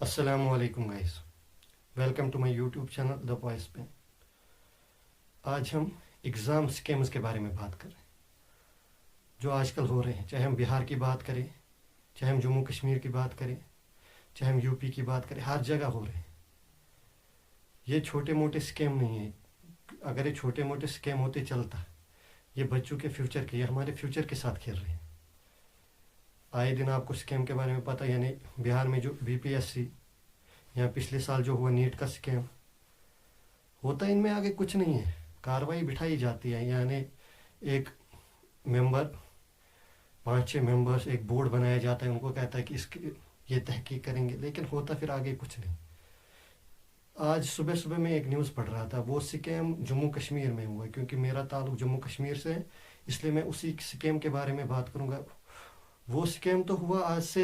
अस्सलाम वालेकुम guys, welcome to my YouTube channel the voice पे। आज हम एग्ज़ाम स्कैम्स के बारे में बात कर रहे हैं जो आजकल हो रहे हैं। चाहे हम बिहार की बात करें, चाहे हम जम्मू कश्मीर की बात करें, चाहे हम यूपी की बात करें, हर जगह हो रहे हैं। ये छोटे मोटे स्कैम नहीं है। अगर ये छोटे मोटे स्कैम होते चलता, ये बच्चों के फ्यूचर के, ये हमारे फ्यूचर के साथ खेल रहे हैं। आए दिन आपको स्कैम के बारे में पता, यानी बिहार में जो बीपीएससी या पिछले साल जो हुआ नीट का स्कैम होता है, इनमें आगे कुछ नहीं है। कार्रवाई बिठाई जाती है, यानी एक मेंबर, 5-6 मेंबर्स, एक बोर्ड बनाया जाता है, उनको कहता है कि इसकी ये तहकीक करेंगे, लेकिन होता फिर आगे कुछ नहीं। आज सुबह सुबह मैं एक न्यूज़ पढ़ रहा था, वो स्कैम जम्मू कश्मीर में हुआ। क्योंकि मेरा ताल्लुक जम्मू कश्मीर से है, इसलिए मैं उसी स्कैम के बारे में बात करूंगा। वो स्कैम तो हुआ आज से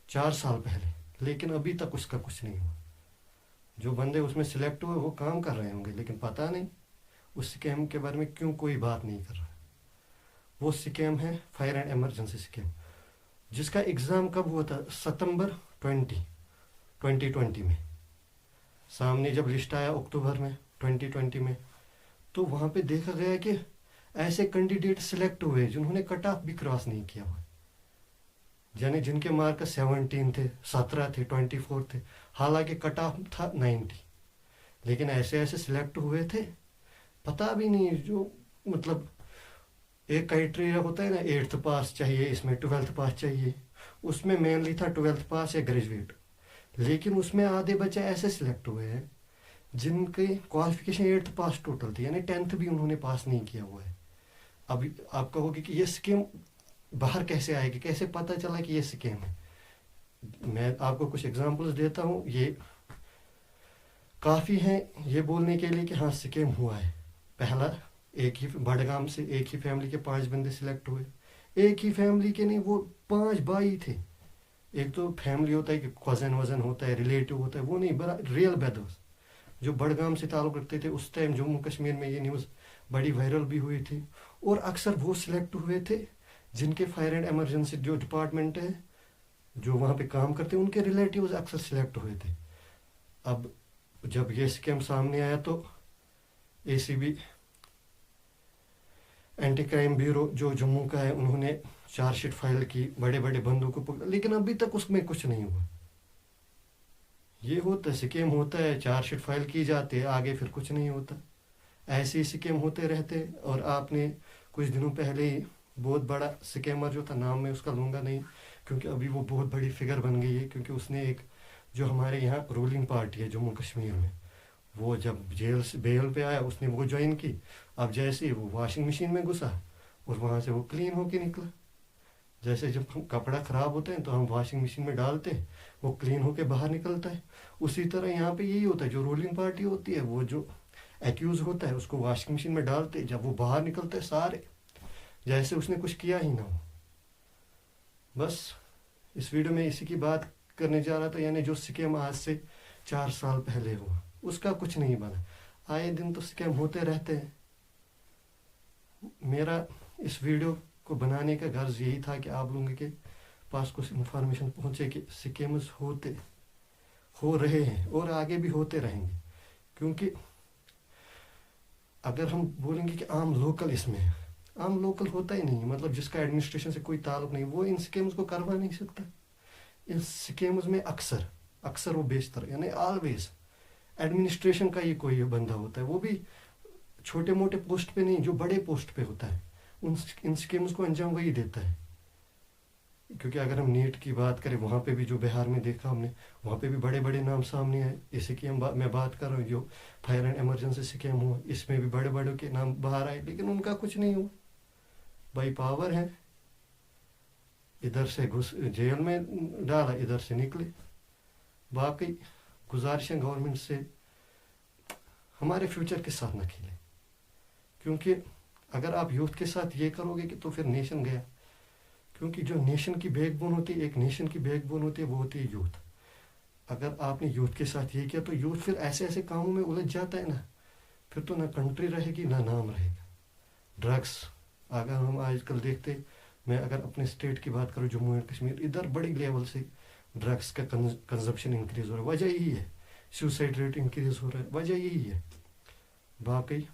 4 साल पहले, लेकिन अभी तक उसका कुछ नहीं हुआ। जो बंदे उसमें सिलेक्ट हुए वो काम कर रहे होंगे, लेकिन पता नहीं उस स्कैम के बारे में क्यों कोई बात नहीं कर रहा। वो स्कैम है फायर एंड इमरजेंसी स्कैम, जिसका एग्ज़ाम कब हुआ था? सितंबर 2020 में। सामने जब लिस्ट आया अक्टूबर में 2020 में, तो वहाँ पे देखा गया कि ऐसे कैंडिडेट सिलेक्ट हुए जिन्होंने कट ऑफ भी क्रॉस नहीं किया हुआ, यानी जिनके मार्क 17 थे, 17 थे, 24 थे, हालांकि कट ऑफ था 90, लेकिन ऐसे ऐसे सिलेक्ट हुए थे, पता भी नहीं। जो मतलब एक क्राइटेरिया होता है ना, 8th पास चाहिए, इसमें 12th पास चाहिए, उसमें मेनली था 12th पास या ग्रेजुएट, लेकिन उसमें आधे बच्चे ऐसे सिलेक्ट हुए हैं जिनकी क्वालिफिकेशन 8th पास टोटल थी, यानी 10th भी उन्होंने पास नहीं किया हुआ है। अब आप कहोगे कि ये स्कीम बाहर कैसे आएगी, कैसे पता चला कि ये स्कीम है? मैं आपको कुछ एग्जांपल्स देता हूँ। ये काफ़ी हैं ये बोलने के लिए कि हाँ स्कीम हुआ है। पहला, एक ही बड़गाम से एक ही फैमिली के 5 बंदे सिलेक्ट हुए। एक ही फैमिली के नहीं, वो 5 भाई थे। एक तो फैमिली होता है कि कज़न वजन होता है, रिलेटिव होता है, वो नहीं, बड़ा रियल ब्रदर्स जो बड़गाम से ताल्लुक़ रखते थे। उस टाइम जम्मू कश्मीर में ये न्यूज़ बड़ी वायरल भी हुई थी। और अक्सर वो सिलेक्ट हुए थे जिनके फायर एंड इमरजेंसी जो डिपार्टमेंट है, जो वहाँ पे काम करते हैं, उनके रिलेटिव्स अक्सर सिलेक्ट हुए थे। अब जब ये स्कैम सामने आया तो एसीबी, एंटी क्राइम ब्यूरो जो जम्मू का है, उन्होंने चार्जशीट फाइल की, बड़े बड़े बंदों को पकड़ा, लेकिन अभी तक उसमें कुछ नहीं हुआ। ये होता है, स्कैम होता है, चार्जशीट फाइल की जाती है, आगे फिर कुछ नहीं होता। ऐसे ही स्कैम होते रहते। और आपने कुछ दिनों पहले ही बहुत बड़ा स्कैमर जो था, नाम मैं उसका लूँगा नहीं क्योंकि अभी वो बहुत बड़ी फिगर बन गई है, क्योंकि उसने एक जो हमारे यहाँ रूलिंग पार्टी है जम्मू कश्मीर में, वो जब जेल से बेल पे आया, उसने वो ज्वाइन की। अब जैसे ही वो वॉशिंग मशीन में घुसा और वहाँ से वो क्लीन होके निकला। जैसे जब हम कपड़ा ख़राब होते हैं तो हम वॉशिंग मशीन में डालते हैं, वो क्लीन होके बाहर निकलता है। उसी तरह यहाँ पे यही होता है, जो रूलिंग पार्टी होती है, वो जो एक्यूज होता है उसको वॉशिंग मशीन में डालते हैं, जब वो बाहर निकलते हैं सारे जैसे उसने कुछ किया ही ना हो। बस इस वीडियो में इसी की बात करने जा रहा था, यानी जो स्कैम आज से 4 साल पहले हुआ उसका कुछ नहीं बना। आए दिन तो स्कैम होते रहते हैं। मेरा इस वीडियो को बनाने का गर्ज यही था कि आप लोगों के पास कुछ इन्फॉर्मेशन पहुंचे कि स्कैम्स हो रहे हैं और आगे भी होते रहेंगे। क्योंकि अगर हम बोलेंगे कि आम लोकल इसमें है, आम लोकल होता ही नहीं, मतलब जिसका एडमिनिस्ट्रेशन से कोई ताल्लुक नहीं, वो इन स्कीम्स को करवा नहीं सकता। इन स्कीम्स में अक्सर अक्सर वो बेशतर, यानी ऑलवेज एडमिनिस्ट्रेशन का ही कोई बंदा होता है, वो भी छोटे मोटे पोस्ट पे नहीं, जो बड़े पोस्ट पे होता है, इन स्कीम्स को अंजाम वही देता है। क्योंकि अगर हम नीट की बात करें, वहाँ पे भी जो बिहार में देखा हमने, वहाँ पे भी बड़े बड़े नाम सामने आए। इसी की मैं बात कर रहा हूँ, जो फायर एंड इमरजेंसी स्कीम हुआ, इसमें भी बड़े बड़े के नाम बाहर आए, लेकिन उनका कुछ नहीं हुआ। भाई पावर है, इधर से घुस जेल में डाला, इधर से निकले। बाकी गुजारिश है गवर्नमेंट से, हमारे फ्यूचर के साथ ना खेलें। क्योंकि अगर आप यूथ के साथ ये करोगे कि तो फिर नेशन गया। क्योंकि जो नेशन की बैकबोन होती है, एक नेशन की बैकबोन होती है, वो होती है यूथ। अगर आपने यूथ के साथ ये किया तो यूथ फिर ऐसे ऐसे कामों में उलझ जाता है ना, फिर तो ना कंट्री रहेगी ना नाम रहेगा। ड्रग्स अगर हम आजकल देखते, मैं अगर अपने स्टेट की बात करूँ, जम्मू एंड कश्मीर, इधर बड़ी लेवल से ड्रग्स का कंजप्शन इंक्रीज हो रहा है, वजह यही है. सुसाइड रेट इंक्रीज हो रहा है, वजह यही है. باقی